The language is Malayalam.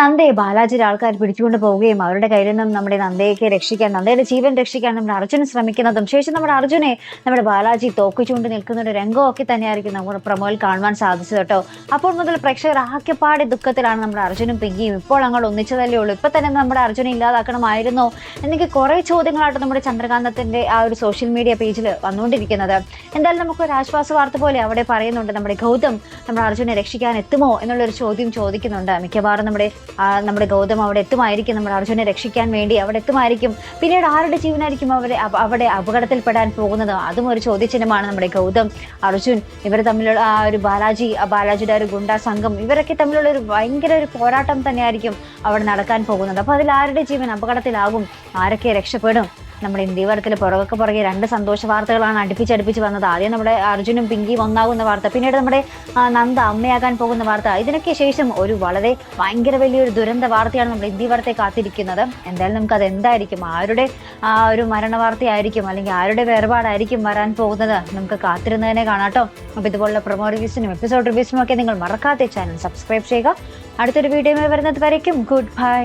നന്ദയെ ബാലാജിയുടെ ആൾക്കാർ പിടിച്ചുകൊണ്ട് പോവുകയും അവരുടെ കയ്യിൽ നിന്നും നമ്മുടെ നന്ദയെ രക്ഷിക്കാൻ, നന്ദയുടെ ജീവൻ രക്ഷിക്കാൻ നമ്മുടെ അർജുൻ ശ്രമിക്കുന്നതും ശേഷം നമ്മുടെ അർജുനെ നമ്മുടെ ബാലാജി തോക്കിച്ചുകൊണ്ട് നിൽക്കുന്ന ഒരു രംഗമൊക്കെ തന്നെയായിരിക്കും നമ്മുടെ പ്രമോയിൽ കാണുവാൻ സാധിച്ചത് കേട്ടോ. അപ്പോൾ മുതൽ പ്രേക്ഷകർ ആകെപ്പാടെ ദുഃഖത്തിലാണ് നമ്മുടെ അർജുനും പിങ്കിയും. ഇപ്പോൾ അങ്ങോട്ട് ഒന്നിച്ചതല്ലേ ഉള്ളൂ, ഇപ്പൊ തന്നെ നമ്മുടെ അർജുനെ ഇല്ലാതാക്കണമായിരുന്നോ എന്നൊക്കെ കുറെ ചോദ്യങ്ങളായിട്ട് നമ്മുടെ ചന്ദ്രകാന്തത്തിന്റെ ആ ഒരു സോഷ്യൽ മീഡിയ പേജിൽ വന്നുകൊണ്ടിരിക്കുന്നത്. എന്തായാലും നമുക്ക് ഒരു ആശ്വാസ വാർത്ത പോലെ അവിടെ പറയുന്നുണ്ട്, നമ്മുടെ ഗൗതം നമ്മുടെ അർജുനെ രക്ഷിക്കാൻ എത്തുമോ എന്നുള്ളൊരു ചോദ്യം ചോദിക്കുന്നുണ്ട്. മിക്കവാറും നമ്മുടെ ഗൗതം അവിടെ എത്തുമായിരിക്കും, നമ്മുടെ അർജുനെ രക്ഷിക്കാൻ വേണ്ടി അവിടെ എത്തുമായിരിക്കും. പിന്നീട് ആരുടെ ജീവനായിരിക്കും അവിടെ അപകടത്തിൽപ്പെടാൻ പോകുന്നത്, അതും ഒരു ചോദ്യചിഹ്നമാണ്. നമ്മുടെ ഗൗതം, അർജുൻ, ഇവർ തമ്മിലുള്ള ആ ഒരു ബാലാജിയുടെ ഒരു ഗുണ്ടാ സംഘം, ഇവരൊക്കെ തമ്മിലുള്ള ഒരു ഭയങ്കര ഒരു പോരാട്ടം തന്നെയായിരിക്കും അവിടെ നടക്കാൻ പോകുന്നത്. അപ്പൊ അതിൽ ആരുടെ ജീവൻ അപകടത്തിലാകും, ആരൊക്കെ രക്ഷപ്പെടും? നമ്മുടെ ഇന്ത്യവരത്തിൽ പുറകെ രണ്ട് സന്തോഷ വാർത്തകളാണ് അടുപ്പിച്ച് വന്നത്. ആദ്യം നമ്മുടെ അർജുനും പിങ്കിയും ഒന്നാകുന്ന വാർത്ത, പിന്നീട് നമ്മുടെ നന്ദ അമ്മയാകാൻ പോകുന്ന വാർത്ത. ഇതിനൊക്കെ ശേഷം ഒരു വളരെ ഭയങ്കര വലിയൊരു ദുരന്ത വാർത്തയാണ് നമ്മുടെ ഇന്ത്യവരത്തെ കാത്തിരിക്കുന്നത്. എന്തായാലും നമുക്ക് അത് എന്തായിരിക്കും, ആരുടെ ഒരു മരണ വാർത്തയായിരിക്കും അല്ലെങ്കിൽ ആരുടെ വേർപാടായിരിക്കും വരാൻ പോകുന്നത്, നമുക്ക് കാത്തിരുന്നതിനെ കാണാട്ടോ. അപ്പൊ ഇതുപോലുള്ള പ്രൊമോ റിവ്യൂസിനും എപ്പിസോഡ് റിവ്യൂസിനും ഒക്കെ നിങ്ങൾ മറക്കാതെ ചാനൽ സബ്സ്ക്രൈബ് ചെയ്യുക. അടുത്തൊരു വീഡിയോ വരുന്നത് വരയ്ക്കും ഗുഡ് ബൈ.